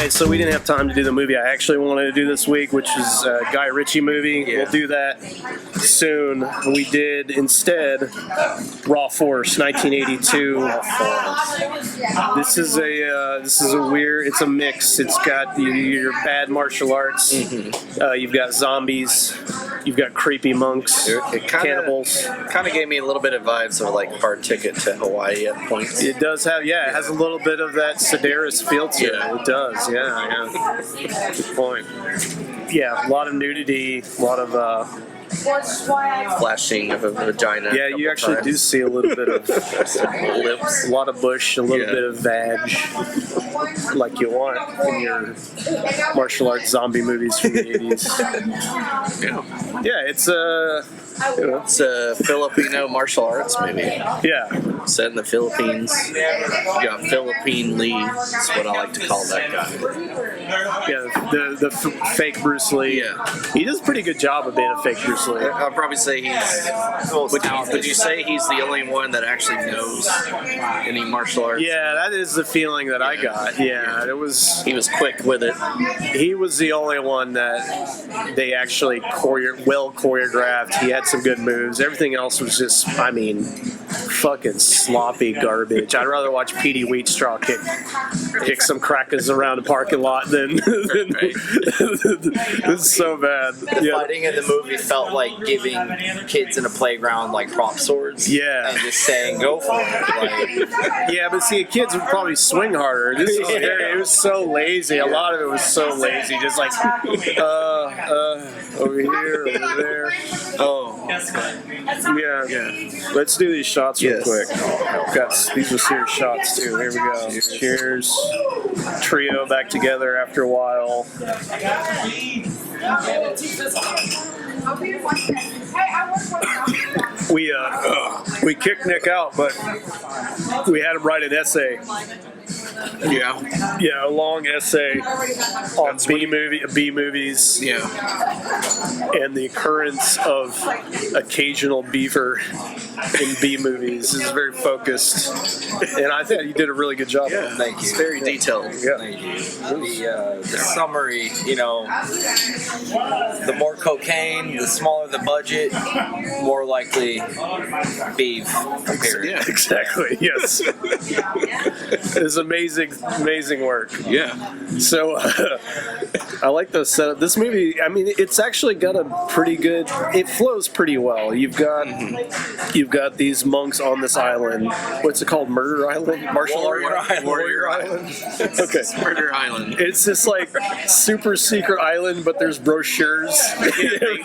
right, so we didn't have time to do the movie I actually wanted to do this week, which is a Guy Ritchie movie. Yeah. We'll do that soon. We did instead Raw Force, 1982. This is a weird. It's a mix. It's got your bad martial arts. You've got zombies. You've got creepy monks, cannibals. Kind of gave me a little bit of vibes of like Hard Ticket to Hawaii at points. It does have, it has a little bit of that Sedaris feel to it. It does, yeah. Good point. Yeah, a lot of nudity, a lot of flashing of a vagina. Yeah, you actually do see a little bit of lips, a lot of bush, a little bit of vag, like you want in your martial arts zombie movies from the 80s. Yeah, it's It's a Filipino martial arts movie. Yeah. Set in the Philippines. You got Philippine Lee, is what I like to call that guy. Yeah, the fake Bruce Lee. Yeah. He does a pretty good job of being a fake Bruce Lee. I'd probably say he's... Would you say he's the only one that actually knows any martial arts? Yeah, that is the feeling that I got. Yeah, it was... He was quick with it. He was the only one that they actually well choreographed. He had some good moves. Everything else was just, fucking sloppy garbage. I'd rather watch Petey Wheatstraw kick some crackers around the parking lot than it's so bad. The fighting in the movie felt like giving kids in a playground like prop swords. Yeah. And just saying, go for it. Yeah, but see, kids would probably swing harder. This was it was so lazy. A lot of it was so lazy. Just like, over here, over there. Oh. Yeah. Let's do these shots real quick. These are serious shots too. Here we go. Cheers. Trio back together after a while. We kicked Nick out, but we had him write an essay. Yeah, a long essay on B movies. Yeah. And the occurrence of occasional beaver in B movies. This is very focused, and I think you did a really good job. Yeah, thank you. It's very detailed. Yeah. Thank you. The summary, the more cocaine, the smaller the budget, more likely beef appeared. Yeah, exactly. Yes. It's amazing work. Yeah. So I like the setup. This movie, it's actually got a pretty good. It flows pretty well. You've got these monks on this island. What's it called? Murder Island? Warrior Island. Okay. Murder Island. It's this like super secret island, but there's brochures.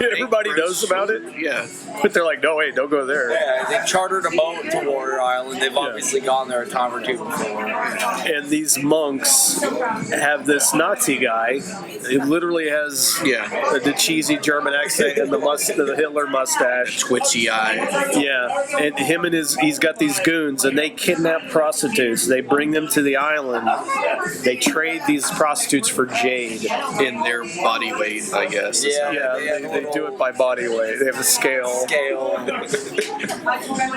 Everybody knows about it. Yeah. But they're like, no, wait, don't go there. Yeah, they chartered a boat to Warrior Island. They've obviously gone there a time or two before. And these monks have this Nazi guy. He literally has the cheesy German accent and the Hitler mustache, twitchy eye. Yeah, and he's got these goons, and they kidnap prostitutes. They bring them to the island. They trade these prostitutes for jade in their body weight, I guess. Yeah, they do it by body weight. They have a scale.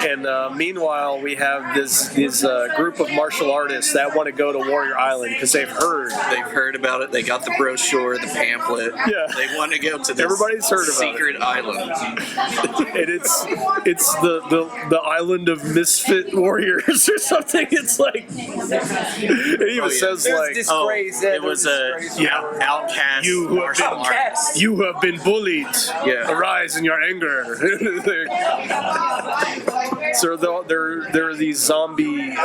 And meanwhile, we have this group of martial artists that want to go to Warrior Island because they've heard about it. They got the brochure, the pamphlet. Yeah, they want to go to this everybody's heard about secret island. And it's the island of misfit warriors or something. It's like it even says like it was a outcast. You have been bullied. Yeah. Arise in your anger. So there are these zombie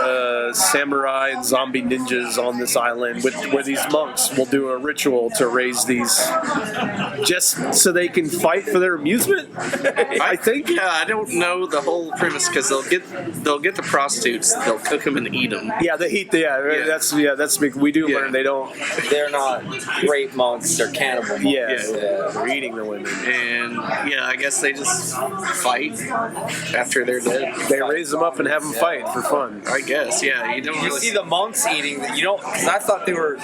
samurai and zombie ninjas on this island where these monks will do a ritual to raise these just so they can fight for their amusement. I think. Yeah, I don't know the whole premise because they'll get the prostitutes, they'll cook them and eat them. Yeah, they eat. That's big. We do learn they don't. They're not rape monks. They're cannibal monks. Yeah, they're eating the women. And I guess they just fight after they're dead. They raise them up and have them fight for fun. I guess. Yeah, you don't You really see the monks monks eating. You know, because I thought they were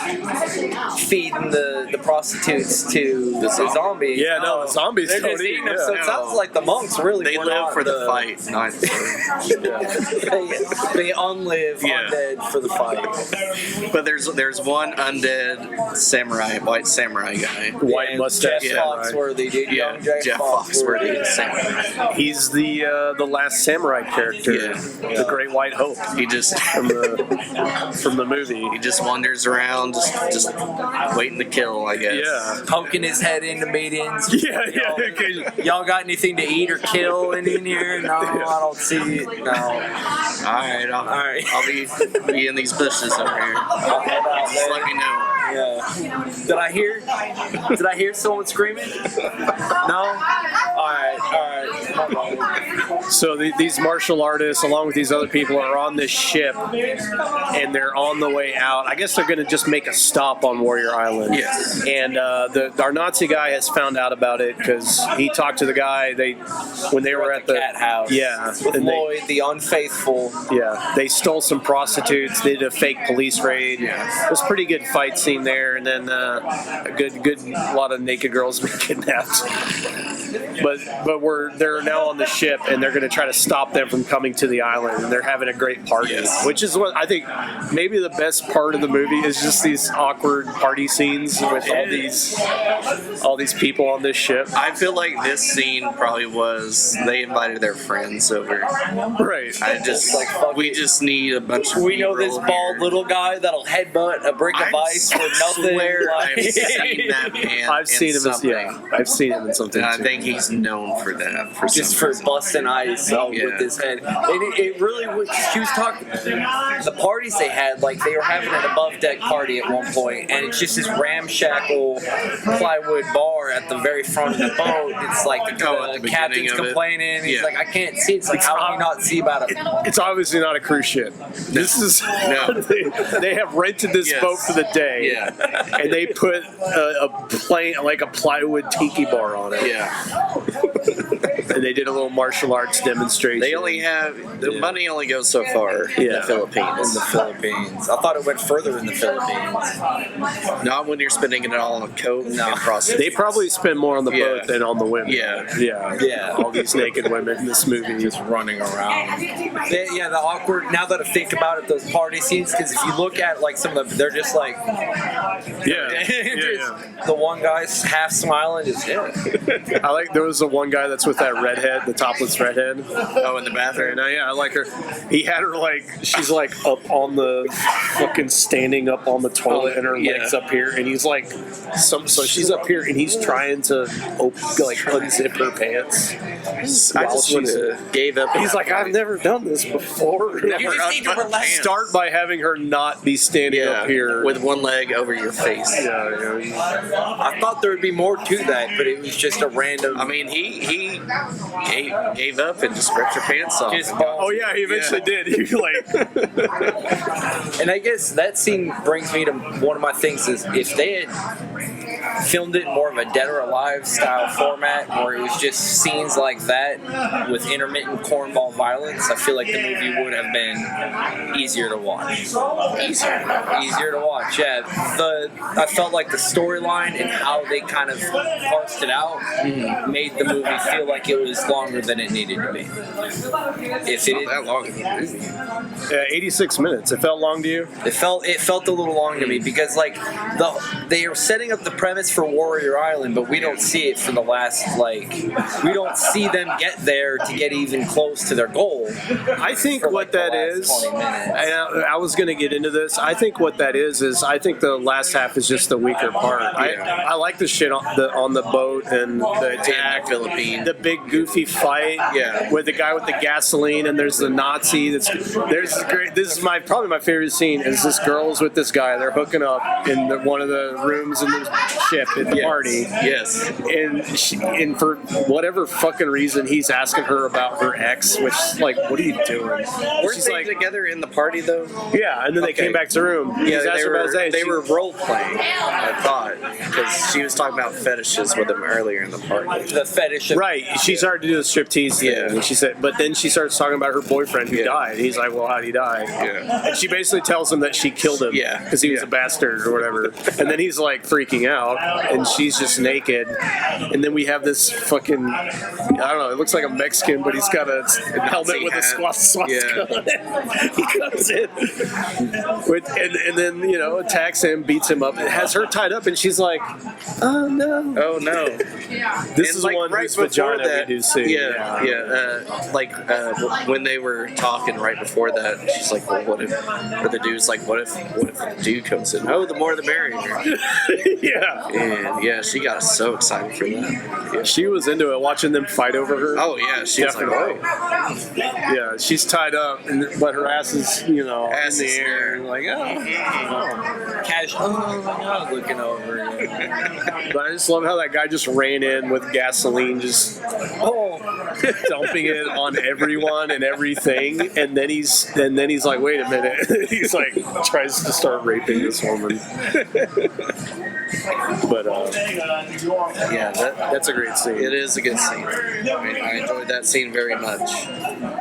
feeding the prostitutes to the zombies. Yeah, no, the zombies They're don't just eat, eating them. yeah. So it sounds like the monks really. They went live on for the fight, not they unlive Yeah. undead for the fight. But there's one undead samurai, white samurai guy. White And mustache. Jeff Yeah. Foxworthy, dude. Yeah, Young Jeff Foxworthy is samurai. He's the last samurai character, Yeah. the Great White Hope He just from the movie. he just wanders around, just waiting to kill, I guess. Yeah. poking his head into meetings. Yeah, yeah. Okay. Y'all got anything to eat or kill in here? No, I don't see it. No. All right, I'll be in these bushes over here. I'll head out Just there. let me know. Yeah. Did I hear someone screaming? No? Alright. So these martial artists, along with these other people, are on this ship, and they're on the way out. I guess they're going to just make a stop on Warrior Island. Yes. And our Nazi guy has found out about it because he talked to the guy. When they were at the cat house. Yeah. With and they- Lloyd, the unfaithful. Yeah, they stole some prostitutes. They did a fake police raid. Yeah. It was a pretty good fight scene there, and then a good lot of naked girls were kidnapped. But they're now on the ship, and they're going to try to stop them from coming to the island, and they're having a great party. Yes. Which is what I think maybe the best part of the movie is just these awkward party scenes with all these people on this ship. I feel like this scene probably was they invited their friends over. Right. We just need a bunch of We know this B-roll bald here. little guy that'll headbutt a brick of ice for nothing. Swear like- I've seen that man. I've seen him. something. I've seen him in something. And I too. think he's known for that. For just some for reason. busting ice with Yeah. his head. And it really was. She was talking. The parties they had, like they were having an above deck party at one point, and it's just this ramshackle plywood bar at the very front of the boat. It's like at the the beginning captain's of it. complaining. He's Yeah. like, I can't see. It's like, how can you not see about it? It's obviously not a cruise ship. This is No. they have rented this Yes. boat for the day, Yeah. and they put a plywood tiki bar on it, Yeah. and they did a little martial arts demonstration. They only have the money only goes so far in Yeah. the Philippines. In the Philippines. I thought it went further in the Philippines. Not when you're spending it all on coke No. and prostitutes. They probably spend more on the Yeah. boat than on the women. Yeah. Yeah. All these naked women in this movie just running around. The awkward. Now that I think about it, those party scenes. Because if you look at like some of them, they're just like, the one guy's half smiling, just I like there was the one guy that's with that redhead, the topless redhead. Oh, in the bathroom. And I like her. He had her she's like up on the fucking standing up on the toilet, and her legs up here, and he's like, so she's up here, and he's trying to unzip her pants. I just would have gave up. He's like, I've never done this before. You just need to relax. Start by having her not be standing up here with one leg over your face. I thought there would be more to that, but it was just a random. I mean, he gave up and just ripped her pants off. Oh yeah, he eventually did. He And I guess that scene brings me to one of my things is if they had filmed it in more of a Dead or Alive style format, where it was just scenes like that with intermittent cornball violence, I feel like the movie would have been easier to watch. Easier to watch. Yeah, I felt like the storyline and how they kind of parsed it out made the movie feel like it was longer than it needed to be. If it Not that long. 86 minutes. It felt long to you? It felt a little long to me because they are setting up the premise for Warrior Island, but we don't see it for the last we don't see them get there to get even close to their goal. I think for, what the that last is, 20 minutes. I was going to get into this. I think what that is I think the last half is just the weaker part. I like the shit on the boat and the attack, Philippines. the big goofy fight, with the guy with the gasoline, and there's the Nazi. There's great. This is probably my favorite scene. Is this girl's with this guy? They're hooking up in one of the rooms, and ship at the Yes. party. Yes. And for whatever fucking reason, he's asking her about her ex, which, like, what are you doing? Weren't She's they like, together in the party though? yeah, and then they Okay. came back to the room. Yeah, He's they asking about his were, ex. they She- were role playing. I thought because she was talking about fetishes with him earlier in the party. The fetish of Right, she started to do the striptease thing, Yeah. and she said, but then she starts talking about her boyfriend who Yeah. died. He's like, well, how'd he die? Yeah. And she basically tells him that she killed him Yeah. because he was Yeah. a bastard or whatever. And then he's like freaking out, and she's just naked. And then we have this fucking, I don't know, it looks like a Mexican, but he's got a helmet with a hat. swastika on it. He comes in and then, you know, attacks him, beats him up, has her tied up, and she's like, oh no. Oh no! This And, is like, one right whose before vagina that, we do see. When they were talking right before that, she's like, "Well, what if?" Or the dude's like, "What if the dude comes in? Oh, the more the merrier." Yeah. And yeah, she got so excited for that. Yeah. She was into it, watching them fight over her. Oh yeah, she was like, Definitely. "Oh, Yeah, she's tied up, but her ass is, you know, Ass in the is air. there. Like, oh. casual. Oh my God, looking over. But I just love how that guy just ran in with gasoline, just dumping it on everyone and everything, and then he's like, wait a minute, he's like tries to start raping this woman. But yeah, that's a great scene. it is a good scene. I enjoyed that scene very much.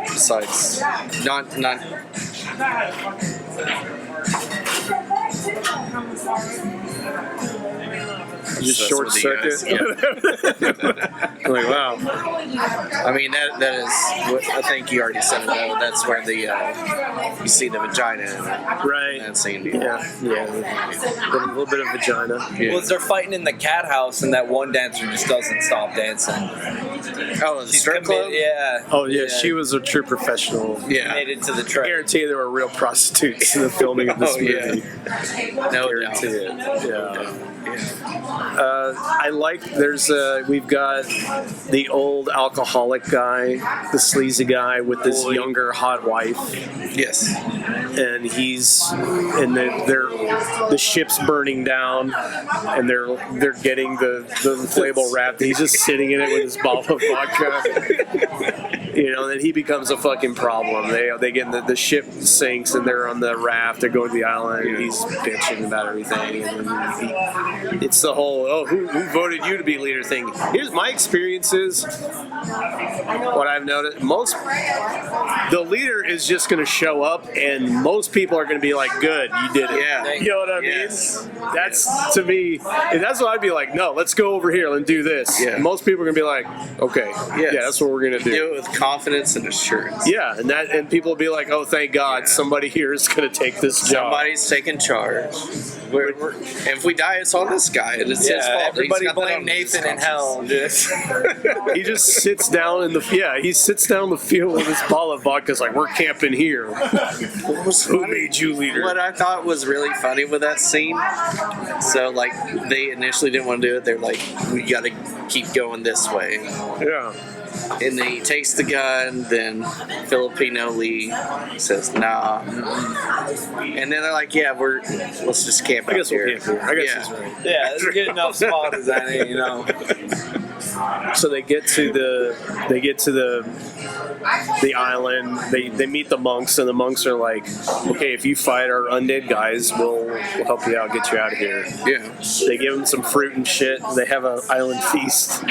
Besides, not Just That's short what the circuit. guys- Like, wow. I mean that is what I think you already said it though. That's where the you see the vagina in Right. that scene. Yeah. A little bit of vagina. Yeah. Well, they're fighting in the cat house, and that one dancer just doesn't stop dancing. Oh, the strip club. Yeah. Oh yeah, she was a true professional. Yeah. Committed to the I track. guarantee you there were real prostitutes in the filming of this Oh, yeah. movie. No Guarantee doubt. it. Yeah. Yeah. I like. We've got the old alcoholic guy, the sleazy guy with this Boy. younger hot wife, Yes. and the ship's burning down, and they're getting the inflatable raft. And he's just sitting in it with his bottle of vodka. You know, then he becomes a fucking problem. They get in the ship sinks, and they're on the raft. They're going to the island, and he's bitching about everything. And then it's the whole, who voted you to be leader thing. Here's my experiences. What I've noticed, the leader is just going to show up, and most people are going to be like, "Good, you did it." Yeah. You know what I Yes. mean? That's to me. And that's what I'd be like. No, let's go over here and do this. Yeah. Most people are going to be like, "Okay, Yes. yeah, that's what we're going to do." Do it with confidence and assurance. Yeah, and people will be like, "Oh, thank God, somebody here is going to take this job." Somebody's taking charge. If we die, it's on this guy, and it's his Yeah, fault. everybody He's got that blame on Nathan his in hell. Just He just sits down in the field with his bottle of vodka. It's like, we're camping here. Who made you leader? What I thought was really funny with that scene, so like they initially didn't want to do it. They're like, we got to keep going this way, Yeah. and then he takes the gun. Then Filipino Lee says, "Nah," and then they're like, "Yeah, let's just camp I out guess we'll here." camp here. I guess Yeah. he's right. yeah, it's a good enough spot as any, you know. So they get to the island. They meet the monks, and the monks are like, "Okay, if you fight our undead guys, we'll help you out, get you out of here." Yeah. They give them some fruit and shit. They have an island feast.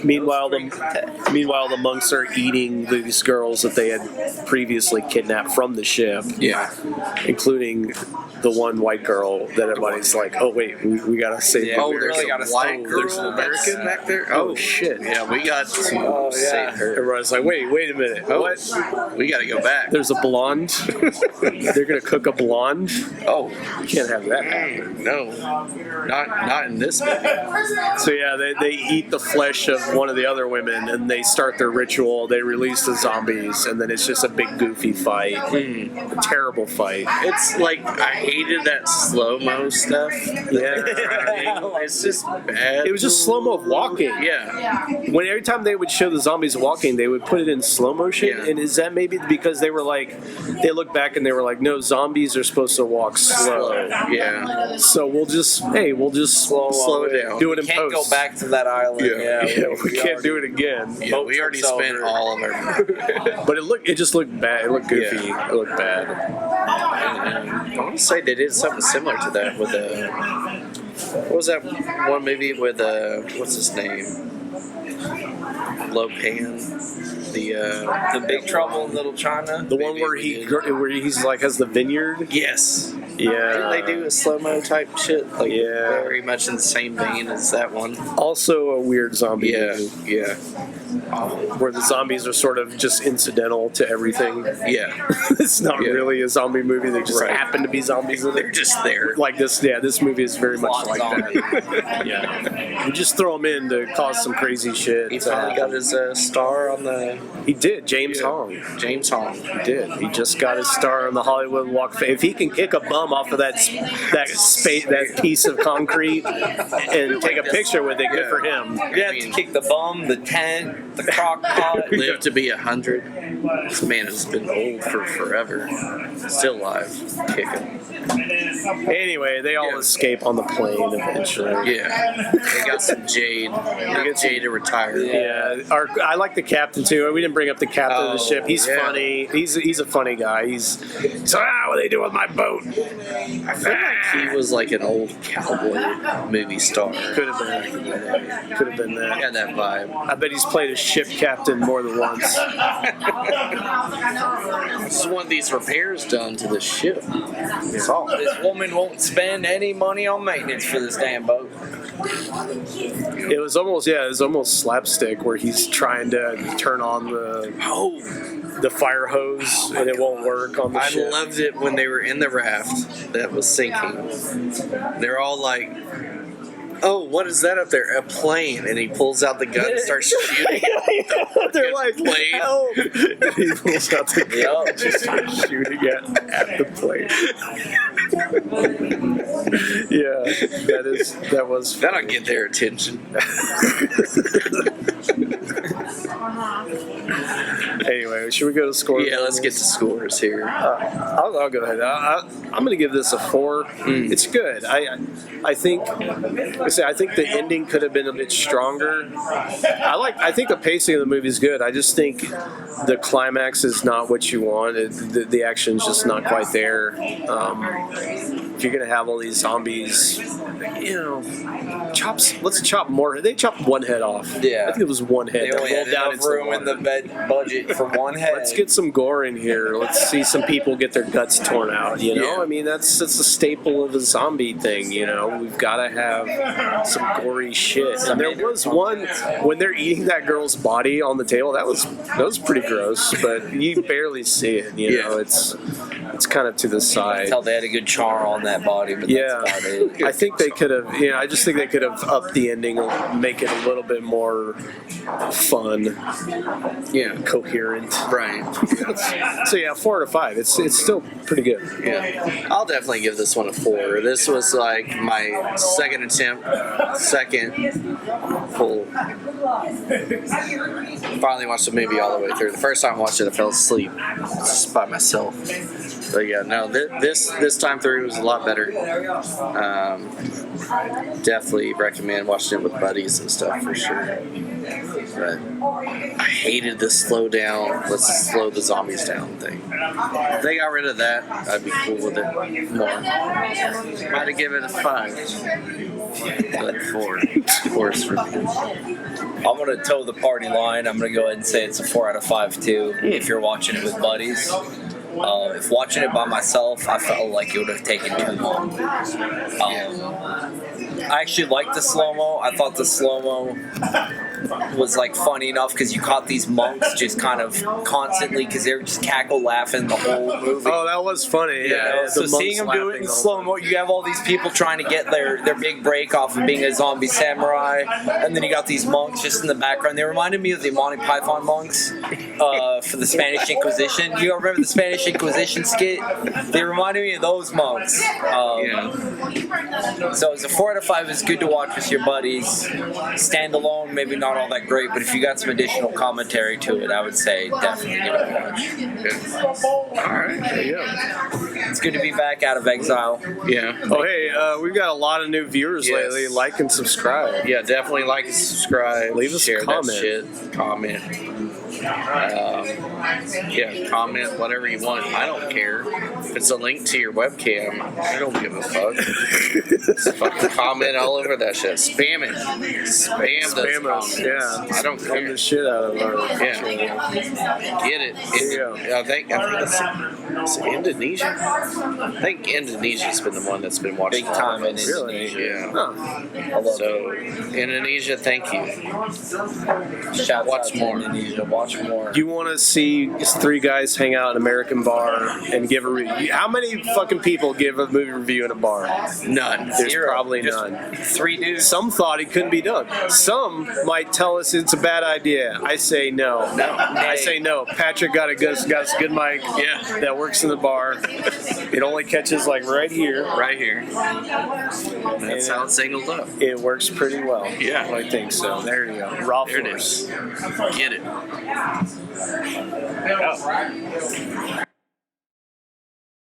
Meanwhile, the monks are eating these girls that they had previously kidnapped from the ship, Yeah. including the one white girl that everybody's like, "Oh wait, we gotta save." Yeah, the Oh, we American." there's really gotta a white stop- girl there's an that's American? back there. Oh shit! Yeah, we got to Oh, yeah. save her. Everybody's like, "Wait a minute, Oh, what?" we got to go back. There's a blonde. They're gonna cook a blonde. Oh, You can't have that happen. no, not in this movie. So yeah, they eat the flesh of one of the other women, and they start their ritual. They release the zombies, and then it's just a big goofy fight, a terrible fight. It's like I hated that slow mo stuff. Yeah. It's just bad. It was just slow mo walking. Yeah. When every time they would show the zombies walking, they would put it in slow motion. Yeah. And is that maybe because they were like, they looked back and they were like, no, zombies are supposed to walk slow. Yeah. So we'll just Slow it down. do it in Can't post. go back to that island. Yeah, we can't do it again. Yeah, we already spent all of our. But it just looked bad. It looked goofy. Yeah. It looked bad. I want to say they did something similar to that with what was that one movie with what's his name? Lopan, The Big Trouble in Little China. The one where he's like has the vineyard. Yes. Yeah. They do a slow mo type shit. Like Yeah. very much in the same vein as that one. Also a weird zombie Yeah. movie Yeah. where the zombies are sort of just incidental to everything. Yeah. It's not Yeah. really a zombie movie. They just Right. happen to be zombies in They're it. just there. Like this, yeah. This movie is very much Plot like zombie. that. Yeah, you just throw him in to cause some crazy shit. He finally got his star on the He did. James Yeah. Hong. James Hong. He did. He just got his star on the Hollywood Walk of Fame. If he can kick a bum off of that piece of concrete and take a picture with it, good for him. You have to kick the bum, the tent, the crock pot. Lived to be 100. This man has been old for forever. Still alive. Kicking. Anyway, they all Yeah. escape on the plane eventually. Yeah. They got some Jade. They got Jade to retire. Yeah, I like the captain too. We didn't bring up the captain of the Oh, ship. He's yeah. funny. He's a funny guy. So what are they doing with my boat? I feel like he was like an old cowboy movie star. Could have been. Could have been that. Had that vibe. I bet he's played a ship captain more than once. Just want these repairs done to the ship. That's all. This woman won't spend any money on maintenance for this damn boat. It was almost slapstick where he's trying to turn on the fire hose and it won't work on the I ship. loved it when they were in the raft that was sinking. They're all like, "Oh, what is that up there? A plane!" And he pulls out the gun and starts shooting. They're like, plane. help! He pulls out the gun Yup. and just starts shooting at the plane. Yeah, that was. That'll get their attention. Anyway, should we go to scores? Yeah, let's get to scores here. I'll go ahead. I'm going to give this a 4. It's good. I think the ending could have been a bit stronger. I think the pacing of the movie is good. I just think the climax is not what you want. The action's just not quite there. If you're going to have all these zombies, let's chop more. They chopped one head off. Yeah. I think it was one head. They that only rolled had down enough into room in water. the budget for one head. Let's get some gore in here. Let's see some people get their guts torn out. Yeah. I mean that's a staple of a zombie thing. We've got to have some gory shit. And there was one when they're eating that girl's body on the table. That was pretty gross, but you barely see it. Yeah. It's kind of to the side. Tell they had a good char on that body, but Yeah, that's about it. I think they could have. I just think they could have upped the ending, and make it a little bit more fun, Yeah. coherent. Right. So yeah, 4 out of 5. It's still pretty good. Yeah. I'll definitely give this one a 4. This was like my second attempt, second full. Finally watched the movie all the way through. The first time I watched it, I fell asleep just by myself. But yeah, no, this time through was a lot better. Definitely recommend watching it with buddies and stuff for sure. But I hated the slow down, let's slow the zombies down thing. If they got rid of that, I'd be cool with it more. Might have given it a 5. But 4. 4 is for me. I'm gonna toe the party line. I'm gonna go ahead and say it's a 4 out of 5 too. If you're watching it with buddies, if watching it by myself, I felt like it would have taken too long. I actually liked the slow mo. I thought the slow mo was like funny enough because you caught these monks just kind of constantly because they were just cackle laughing the whole movie. Oh, that was funny. Yeah. So the seeing monks them do it laughing in the whole slow mo, you have all these people trying to get their big break off of being a zombie samurai, and then you got these monks just in the background. They reminded me of the Monty Python monks for the Spanish Inquisition. You remember the Spanish Inquisition skit? They reminded me of those monks. So it's a 4 out of 5. It's good to watch with your buddies. Standalone, maybe not all that great, but if you got some additional commentary to it, I would say definitely give it a watch. All right, there you go. It's good to be back out of exile. Yeah. Oh, hey, we've got a lot of new viewers Yes. lately. Like and subscribe. Yeah, definitely like and subscribe. Leave us a share comment. that shit. Comment. Yeah, comment whatever you want. I don't care. If it's a link to your webcam, I don't give a fuck. Just fucking comment all over that shit. Spam it. Spam those Spam us. comments. Yeah. I don't Spam care. the shit out of our. Yeah. Get it. Yeah. I think it's Indonesia. I think Indonesia's been the one that's been watching Big time all of in us. Really? Yeah. Huh. So Indonesia, thank you. Shout Watch out to more. Indonesia. Watch more. You want to see 3 guys hang out in an American bar and give a review? How many fucking people give a movie review in a bar? None. There's Zero. probably Just none. 3 dudes. Some thought it couldn't be done. Some might tell us it's a bad idea. I say no. I say no. Patrick got a good mic. Yeah. That works in the bar. It only catches like right here. Right here. That's how it's angled up. It works pretty well. Yeah. I think so. There you go. Raw There it force. is. Get it.